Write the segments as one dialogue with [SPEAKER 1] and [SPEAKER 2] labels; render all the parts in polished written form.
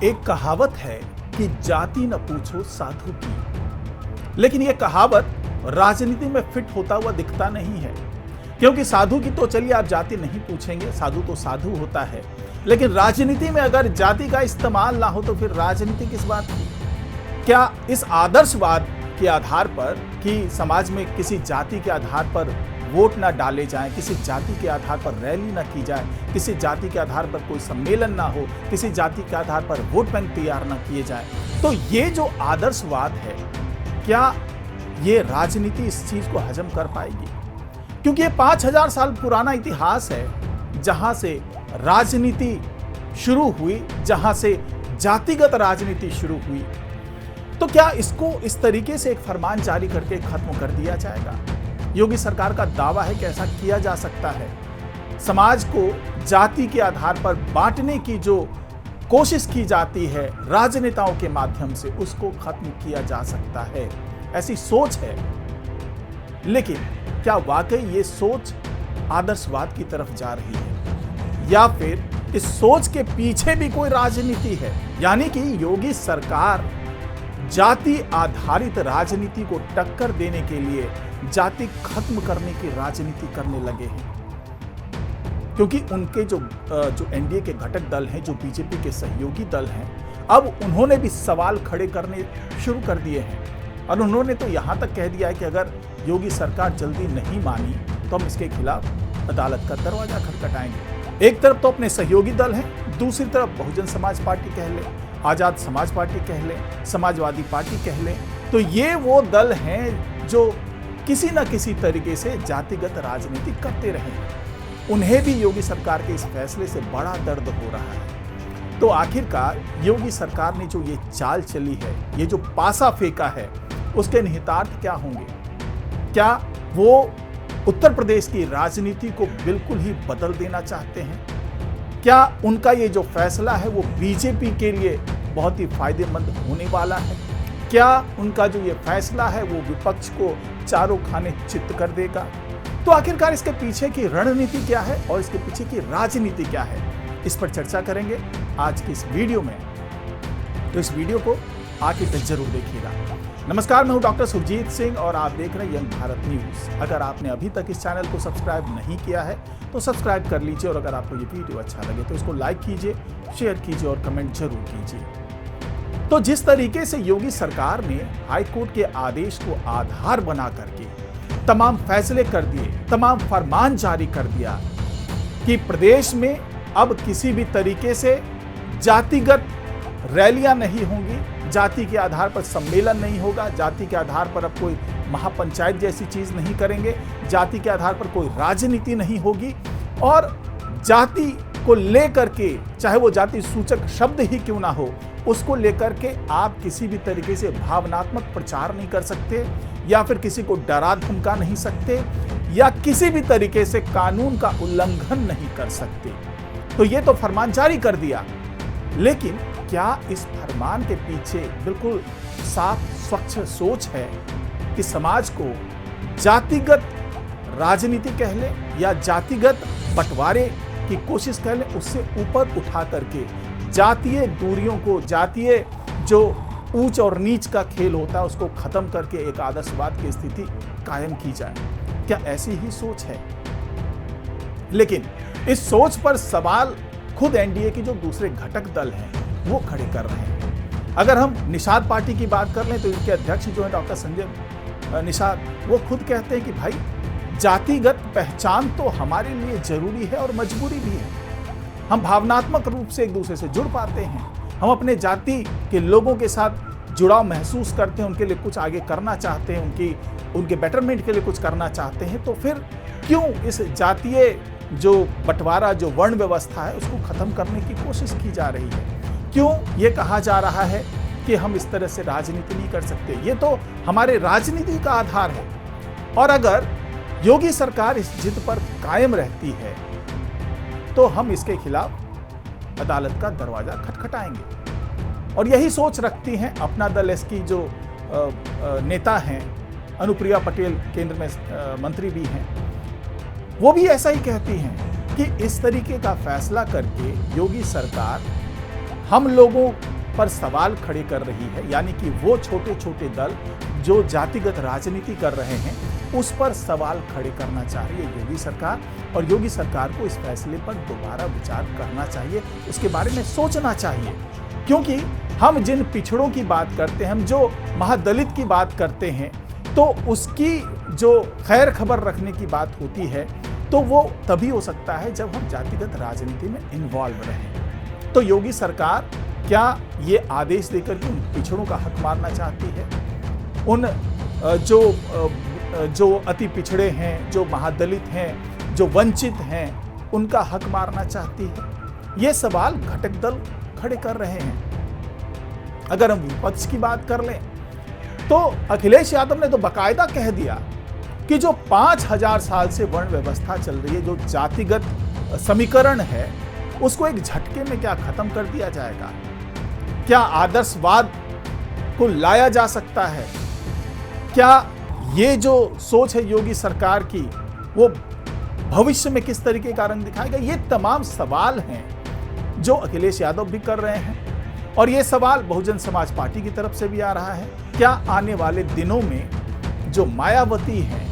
[SPEAKER 1] एक कहावत है कि जाति न पूछो साधु की, लेकिन यह कहावत राजनीति में फिट होता हुआ दिखता नहीं है। क्योंकि साधु की तो चलिए आप जाति नहीं पूछेंगे, साधु तो साधु होता है, लेकिन राजनीति में अगर जाति का इस्तेमाल ना हो तो फिर राजनीति किस बात की? क्या इस आदर्शवाद के आधार पर कि समाज में किसी जाति के आधार पर वोट ना डाले जाएं, किसी जाति के आधार पर रैली ना की जाए, किसी जाति के आधार पर कोई सम्मेलन ना हो, किसी जाति के आधार पर वोट बैंक तैयार ना किए जाए, तो ये जो आदर्शवाद है, क्या ये राजनीति इस चीज को हजम कर पाएगी? क्योंकि ये 5000 साल पुराना इतिहास है जहां से राजनीति शुरू हुई, जहां से जातिगत राजनीति शुरू हुई। तो क्या इसको इस तरीके से एक फरमान जारी करके खत्म कर दिया जाएगा? योगी सरकार का दावा है कि ऐसा किया जा सकता है। समाज को जाति के आधार पर बांटने की जो कोशिश की जाती है राजनेताओं के माध्यम से, उसको खत्म किया जा सकता है, ऐसी सोच है। लेकिन क्या वाकई ये सोच आदर्शवाद की तरफ जा रही है, या फिर इस सोच के पीछे भी कोई राजनीति है? यानी कि योगी सरकार जाति आधारित राजनीति को टक्कर देने के लिए जाति खत्म करने की राजनीति करने लगे हैं। क्योंकि उनके जो एनडीए के घटक दल हैं, जो बीजेपी के सहयोगी दल हैं, अब उन्होंने भी सवाल खड़े करने शुरू कर दिए हैं। और उन्होंने तो यहां तक कह दिया है कि अगर योगी सरकार जल्दी नहीं मानी तो हम इसके खिलाफ अदालत का दरवाजा खटखटाएंगे। एक तरफ तो अपने सहयोगी दल हैं, दूसरी तरफ बहुजन समाज पार्टी कह लें, आजाद समाज पार्टी कह लें, समाजवादी पार्टी कह लें, तो ये वो दल हैं जो किसी न किसी तरीके से जातिगत राजनीति करते रहे हैं। उन्हें भी योगी सरकार के इस फैसले से बड़ा दर्द हो रहा है। तो आखिरकार योगी सरकार ने जो ये चाल चली है, ये जो पासा फेंका है, उसके निहितार्थ क्या होंगे? क्या वो उत्तर प्रदेश की राजनीति को बिल्कुल ही बदल देना चाहते हैं? क्या उनका ये जो फैसला है वो बीजेपी के लिए बहुत ही फायदेमंद होने वाला है? क्या उनका जो ये फैसला है वो विपक्ष को चारों खाने चित्त कर देगा? तो आखिरकार इसके पीछे की रणनीति क्या है और इसके पीछे की राजनीति क्या है, इस पर चर्चा करेंगे आज की इस वीडियो में। तो इस वीडियो को आखिर तक जरूर देखिएगा। नमस्कार, मैं हूं डॉक्टर सुरजीत सिंह और आप देख रहे हैं यंग भारत न्यूज। अगर आपने अभी तक इस चैनल को सब्सक्राइब नहीं किया है तो सब्सक्राइब कर लीजिए, और अगर आपको ये वीडियो अच्छा लगे तो इसको लाइक कीजिए, शेयर कीजिए और कमेंट जरूर कीजिए। तो जिस तरीके से योगी सरकार ने हाईकोर्ट के आदेश को आधार बना करके तमाम फैसले कर दिए, तमाम फरमान जारी कर दिया कि प्रदेश में अब किसी भी तरीके से जातिगत रैलियां नहीं होंगी, जाति के आधार पर सम्मेलन नहीं होगा, जाति के आधार पर अब कोई महापंचायत जैसी चीज नहीं करेंगे, जाति के आधार पर कोई राजनीति नहीं होगी, और जाति को लेकर के, चाहे वो जाति सूचक शब्द ही क्यों ना हो, उसको लेकर के आप किसी भी तरीके से भावनात्मक प्रचार नहीं कर सकते, या फिर किसी को डरा धमका नहीं सकते, या किसी भी तरीके से कानून का उल्लंघन नहीं कर सकते। तो ये तो फरमान जारी कर दिया, लेकिन क्या इस फरमान के पीछे बिल्कुल साफ स्वच्छ सोच है कि समाज को जातिगत राजनीति कह ले या जातिगत बंटवारे की कोशिश कह ले, उससे ऊपर उठा करके जातीय दूरियों को, जातीय जो ऊंच और नीच का खेल होता है, उसको खत्म करके एक आदर्शवाद की स्थिति कायम की जाए? क्या ऐसी ही सोच है? लेकिन इस सोच पर सवाल खुद एनडीए के जो दूसरे घटक दल हैं वो खड़े कर रहे हैं। अगर हम निषाद पार्टी की बात कर लें तो इनके अध्यक्ष जो है डॉक्टर संजय निषाद, वो खुद कहते हैं कि भाई जातिगत पहचान तो हमारे लिए जरूरी है और मजबूरी भी है। हम भावनात्मक रूप से एक दूसरे से जुड़ पाते हैं, हम अपने जाति के लोगों के साथ जुड़ाव महसूस करते हैं, उनके लिए कुछ आगे करना चाहते हैं, उनके बेटरमेंट के लिए कुछ करना चाहते हैं। तो फिर क्यों इस जातीय जो बंटवारा, जो वर्ण व्यवस्था है, उसको खत्म करने की कोशिश की जा रही है? क्यों ये कहा जा रहा है कि हम इस तरह से राजनीति नहीं कर सकते? ये तो हमारे राजनीति का आधार है। और अगर योगी सरकार इस जिद पर कायम रहती है तो हम इसके खिलाफ अदालत का दरवाजा खटखटाएंगे। और यही सोच रखती हैं अपना दल, इसकी जो नेता हैं अनुप्रिया पटेल, केंद्र में मंत्री भी हैं, वो भी ऐसा ही कहती हैं कि इस तरीके का फैसला करके योगी सरकार हम लोगों पर सवाल खड़े कर रही है, यानी कि वो छोटे छोटे दल जो जातिगत राजनीति कर रहे हैं उस पर सवाल खड़े करना चाह रही है योगी सरकार। और योगी सरकार को इस फैसले पर दोबारा विचार करना चाहिए, उसके बारे में सोचना चाहिए। क्योंकि हम जिन पिछड़ों की बात करते हैं, हम जो महादलित की बात करते हैं, तो उसकी जो खैर खबर रखने की बात होती है तो वो तभी हो सकता है जब हम जातिगत राजनीति में इन्वॉल्व रहें। तो योगी सरकार क्या ये आदेश देकर के उन पिछड़ों का हक मारना चाहती है, उन जो अति पिछड़े हैं, जो महादलित हैं, जो वंचित हैं, उनका हक मारना चाहती है? ये सवाल घटक दल खड़े कर रहे हैं। अगर हम विपक्ष की बात कर लें तो अखिलेश यादव ने तो बाकायदा कह दिया कि जो 5000 साल से वर्ण व्यवस्था चल रही है, जो जातिगत समीकरण है, उसको एक झटके में क्या खत्म कर दिया जाएगा? क्या आदर्शवाद को लाया जा सकता है? क्या ये जो सोच है योगी सरकार की वो भविष्य में किस तरीके का रंग दिखाएगा? ये तमाम सवाल हैं जो अखिलेश यादव भी कर रहे हैं और ये सवाल बहुजन समाज पार्टी की तरफ से भी आ रहा है। क्या आने वाले दिनों में जो मायावती हैं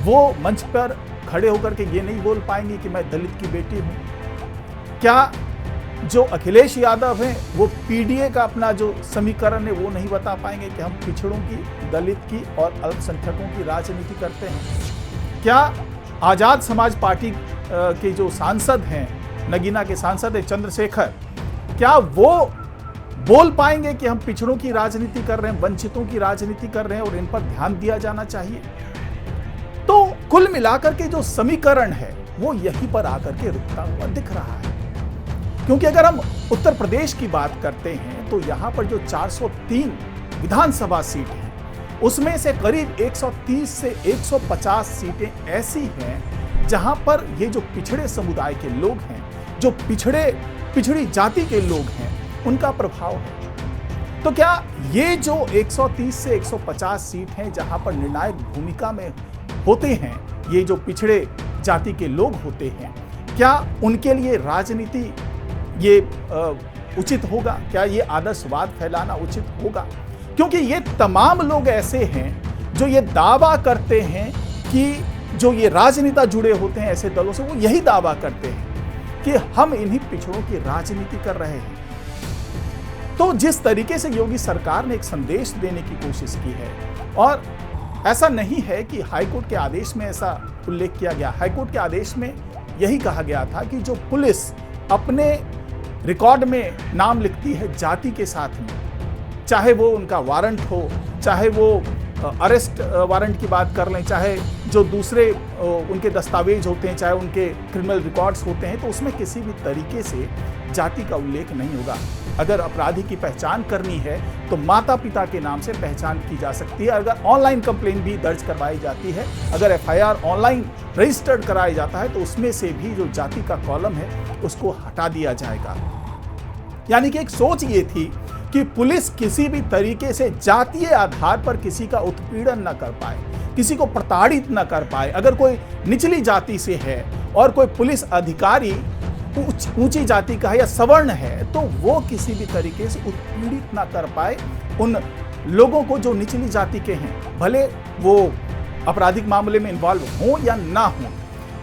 [SPEAKER 1] वो मंच पर खड़े होकर के ये नहीं बोल पाएंगी कि मैं दलित की बेटी हूं? क्या जो अखिलेश यादव हैं वो पीडीए का अपना जो समीकरण है वो नहीं बता पाएंगे कि हम पिछड़ों की, दलित की और अल्पसंख्यकों की राजनीति करते हैं? क्या आजाद समाज पार्टी के जो सांसद हैं, नगीना के सांसद हैं चंद्रशेखर, क्या वो बोल पाएंगे कि हम पिछड़ों की राजनीति कर रहे हैं, वंचितों की राजनीति कर रहे हैं और इन पर ध्यान दिया जाना चाहिए? तो कुल मिलाकर के जो समीकरण है वो यहीं पर आकर के रुकता हुआ दिख रहा है। क्योंकि अगर हम उत्तर प्रदेश की बात करते हैं तो यहां पर जो 403 विधानसभा सीट हैं उसमें से करीब 130 से 150 सीटें ऐसी हैं जहां पर ये जो पिछड़े समुदाय के लोग हैं, जो पिछड़ी जाति के लोग हैं, उनका प्रभाव है। तो क्या ये जो 130 से 150 सीट हैं जहां पर निर्णायक भूमिका में होते हैं ये जो पिछड़े जाति के लोग होते हैं, क्या उनके लिए राजनीति ये उचित होगा? क्या ये आदर्शवाद फैलाना उचित होगा? क्योंकि ये तमाम लोग ऐसे हैं जो ये दावा करते हैं कि जो ये राजनेता जुड़े होते हैं ऐसे दलों से, वो यही दावा करते हैं कि हम इन्हीं पिछड़ों की राजनीति कर रहे हैं। तो जिस तरीके से योगी सरकार ने एक संदेश देने की कोशिश की है, और ऐसा नहीं है कि हाईकोर्ट के आदेश में ऐसा उल्लेख किया गया, हाईकोर्ट के आदेश में यही कहा गया था कि जो पुलिस अपने रिकॉर्ड में नाम लिखती है जाति के साथ में, चाहे वो उनका वारंट हो, चाहे वो अरेस्ट वारंट की बात कर लें, चाहे जो दूसरे उनके दस्तावेज होते हैं, चाहे उनके क्रिमिनल रिकॉर्ड्स होते हैं, तो उसमें किसी भी तरीके से जाति का उल्लेख नहीं होगा। अगर अपराधी की पहचान करनी है तो माता पिता के नाम से पहचान की जा सकती है। अगर ऑनलाइन कंप्लेंट भी दर्ज करवाई जाती है, अगर एफआईआर ऑनलाइन रजिस्टर्ड कराया जाता है, तो उसमें से भी जो जाति का कॉलम है उसको हटा दिया जाएगा। यानी कि एक सोच ये थी कि पुलिस किसी भी तरीके से जातीय आधार पर किसी का उत्पीड़न न कर पाए, किसी को प्रताड़ित न कर पाए। अगर कोई निचली जाति से है और कोई पुलिस अधिकारी ऊंची जाति का है या सवर्ण है, तो वो किसी भी तरीके से उत्पीड़ित ना कर पाए उन लोगों को जो निचली जाति के हैं, भले वो आपराधिक मामले में इन्वॉल्व हों या ना हों।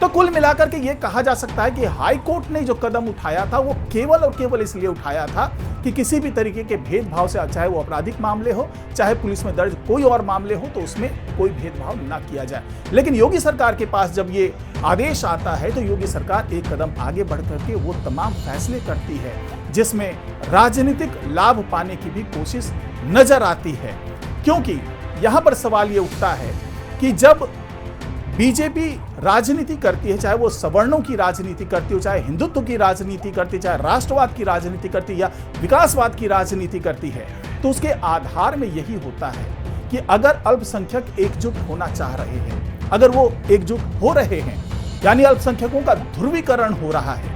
[SPEAKER 1] तो कुल मिलाकर के ये कहा जा सकता है कि हाई कोर्ट ने जो कदम उठाया था वो केवल और केवल इसलिए उठाया था कि किसी भी तरीके के भेदभाव से, चाहे वो आपराधिक मामले हो, चाहे पुलिस में दर्ज कोई और मामले हो, तो उसमें कोई भेदभाव ना किया जाए। लेकिन योगी सरकार के पास जब ये आदेश आता है तो योगी सरकार एक कदम आगे बढ़ करके वो तमाम फैसले करती है जिसमें राजनीतिक लाभ पाने की भी कोशिश नजर आती है। क्योंकि यहां पर सवाल ये उठता है कि जब बीजेपी राजनीति करती है, चाहे वो सवर्णों की राजनीति करती हो, चाहे हिंदुत्व की राजनीति करती, चाहे राष्ट्रवाद की राजनीति करती या विकासवाद की राजनीति करती है, तो उसके आधार में यही होता है कि अगर अल्पसंख्यक एकजुट होना चाह रहे हैं, अगर वो एकजुट हो रहे हैं, यानी अल्पसंख्यकों का ध्रुवीकरण हो रहा है,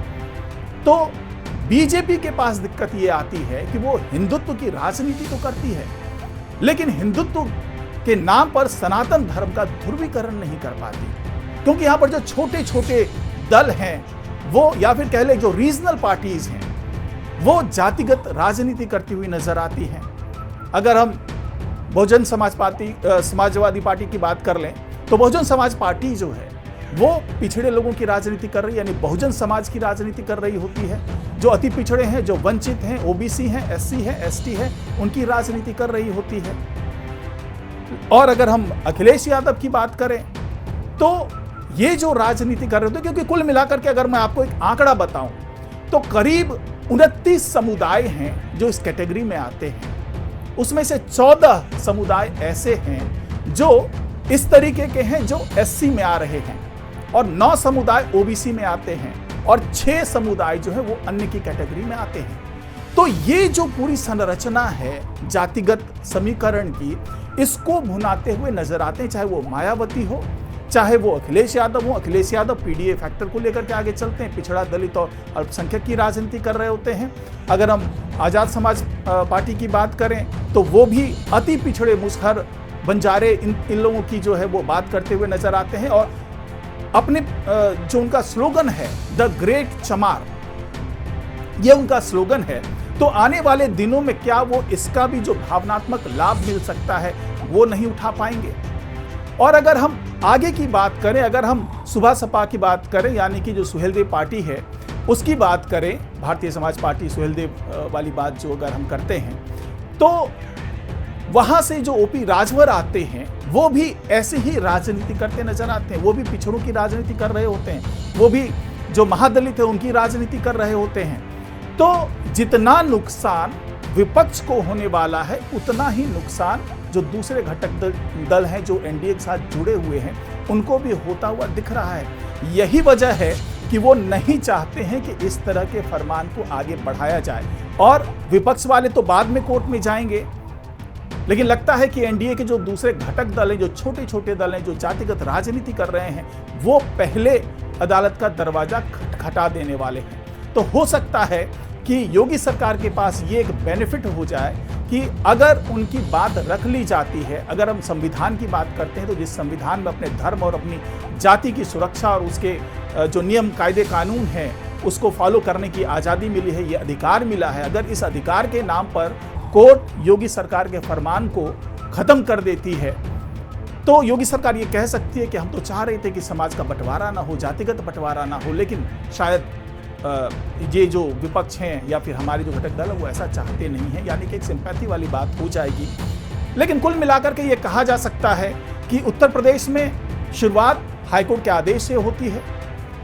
[SPEAKER 1] तो बीजेपी के पास दिक्कत ये आती है कि वो हिंदुत्व की राजनीति तो करती है, लेकिन हिंदुत्व के नाम पर सनातन धर्म का ध्रुवीकरण नहीं कर पाती। क्योंकि यहां पर जो छोटे छोटे दल हैं वो, या फिर कह ले जो रीजनल पार्टीज हैं, वो जातिगत राजनीति करती हुई नजर आती हैं। अगर हम बहुजन समाजवादी पार्टी की बात कर लें तो बहुजन समाज पार्टी जो है वो पिछड़े लोगों की राजनीति कर रही है, यानी बहुजन समाज की राजनीति कर रही होती है। जो अति पिछड़े हैं, जो वंचित हैं, ओबीसी हैं, एससी हैं, एसटी हैं, उनकी राजनीति कर रही होती है। और अगर हम अखिलेश यादव की बात करें तो ये जो राजनीति कर रहे होते, क्योंकि कुल मिलाकर के अगर मैं आपको एक आंकड़ा बताऊं तो करीब 29 समुदाय हैं जो इस कैटेगरी में आते हैं। उसमें से 14 समुदाय ऐसे हैं जो इस तरीके के हैं जो एससी में आ रहे हैं, और 9 समुदाय ओबीसी में आते हैं, और 6 समुदाय जो है वो अन्य की कैटेगरी में आते हैं। तो ये जो पूरी संरचना है जातिगत समीकरण की, इसको भुनाते हुए नजर आते हैं, चाहे वो मायावती हो, चाहे वो अखिलेश यादव हो। अखिलेश यादव पीडीए फैक्टर को लेकर के आगे चलते हैं, पिछड़ा, दलित और अल्पसंख्यक की राजनीति कर रहे होते हैं। अगर हम आजाद समाज पार्टी की बात करें तो वो भी अति पिछड़े, मुसहर, बंजारे, इन लोगों की जो है वो बात करते हुए नजर आते हैं। और अपने जो उनका स्लोगन है द ग्रेट चमार, ये उनका स्लोगन है। तो आने वाले दिनों में क्या वो इसका भी जो भावनात्मक लाभ मिल सकता है वो नहीं उठा पाएंगे। और अगर हम आगे की बात करें, अगर हम सुबह सपा की बात करें, यानी कि जो सुहेलदेव पार्टी है उसकी बात करें, भारतीय समाज पार्टी सुहेलदेव वाली बात जो अगर हम करते हैं, तो वहां से जो ओपी राजभर आते हैं वो भी ऐसे ही राजनीति करते नजर आते हैं। वो भी पिछड़ों की राजनीति कर रहे होते हैं, वो भी जो महादलित है उनकी राजनीति कर रहे होते हैं। तो जितना नुकसान विपक्ष को होने वाला है, उतना ही नुकसान जो दूसरे घटक दल हैं जो एनडीए के साथ जुड़े हुए हैं उनको भी होता हुआ दिख रहा है। यही वजह है कि वो नहीं चाहते हैं कि इस तरह के फरमान को आगे बढ़ाया जाए। और विपक्ष वाले तो बाद में कोर्ट में जाएंगे, लेकिन लगता है कि एनडीए के जो दूसरे घटक दल हैं, जो छोटे छोटे दल हैं, जो जातिगत राजनीति कर रहे हैं, वो पहले अदालत का दरवाजा खटखटा देने वाले हैं। तो हो सकता है कि योगी सरकार के पास ये एक बेनिफिट हो जाए कि अगर उनकी बात रख ली जाती है, अगर हम संविधान की बात करते हैं तो जिस संविधान में अपने धर्म और अपनी जाति की सुरक्षा और उसके जो नियम, कायदे, कानून हैं उसको फॉलो करने की आज़ादी मिली है, ये अधिकार मिला है, अगर इस अधिकार के नाम पर कोर्ट योगी सरकार के फरमान को खत्म कर देती है तो योगी सरकार ये कह सकती है कि हम तो चाह रहे थे कि समाज का बंटवारा ना हो, जातिगत बंटवारा ना हो, लेकिन शायद ये जो विपक्ष हैं या फिर हमारे जो घटक दल है वो ऐसा चाहते नहीं है, यानी कि एक सिंपैथी वाली बात हो जाएगी। लेकिन कुल मिलाकर के ये कहा जा सकता है कि उत्तर प्रदेश में शुरुआत हाईकोर्ट के आदेश से होती है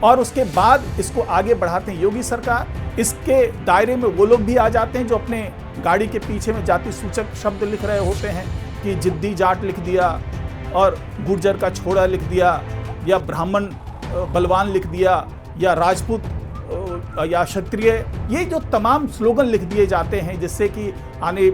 [SPEAKER 1] और उसके बाद इसको आगे बढ़ाते हैं योगी सरकार। इसके दायरे में वो लोग भी आ जाते हैं जो अपने गाड़ी के पीछे में जाति सूचक शब्द लिख रहे होते हैं कि जिद्दी जाट लिख दिया और गुर्जर का छोड़ा लिख दिया, या ब्राह्मण बलवान लिख दिया, या राजपूत या क्षत्रिय, ये जो तमाम स्लोगन लिख दिए जाते हैं जिससे कि आने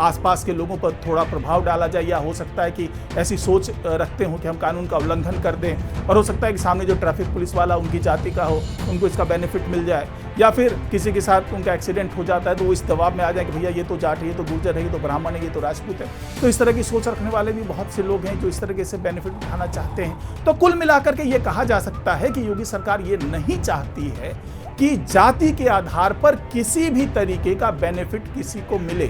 [SPEAKER 1] आसपास के लोगों पर थोड़ा प्रभाव डाला जाए, या हो सकता है कि ऐसी सोच रखते हो कि हम कानून का उल्लंघन कर दें, और हो सकता है कि सामने जो ट्रैफिक पुलिस वाला उनकी जाति का हो उनको इसका बेनिफिट मिल जाए, या फिर किसी के साथ उनका एक्सीडेंट हो जाता है तो वो इस दबाव में आ जाए कि भैया ये तो जाट है, ये तो गुर्जर है, ये तो ब्राह्मण है, ये तो राजपूत है। तो इस तरह की सोच रखने वाले भी बहुत से लोग हैं जो इस तरीके से बेनिफिट उठाना चाहते हैं। तो कुल मिलाकर के ये कहा जा सकता है कि योगी सरकार ये नहीं चाहती है कि जाति के आधार पर किसी भी तरीके का बेनिफिट किसी को मिले,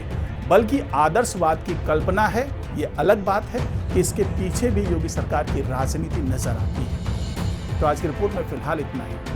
[SPEAKER 1] बल्कि आदर्शवाद की कल्पना है। ये अलग बात है कि इसके पीछे भी योगी सरकार की राजनीति नजर आती है। तो आज की रिपोर्ट में फिलहाल इतना ही।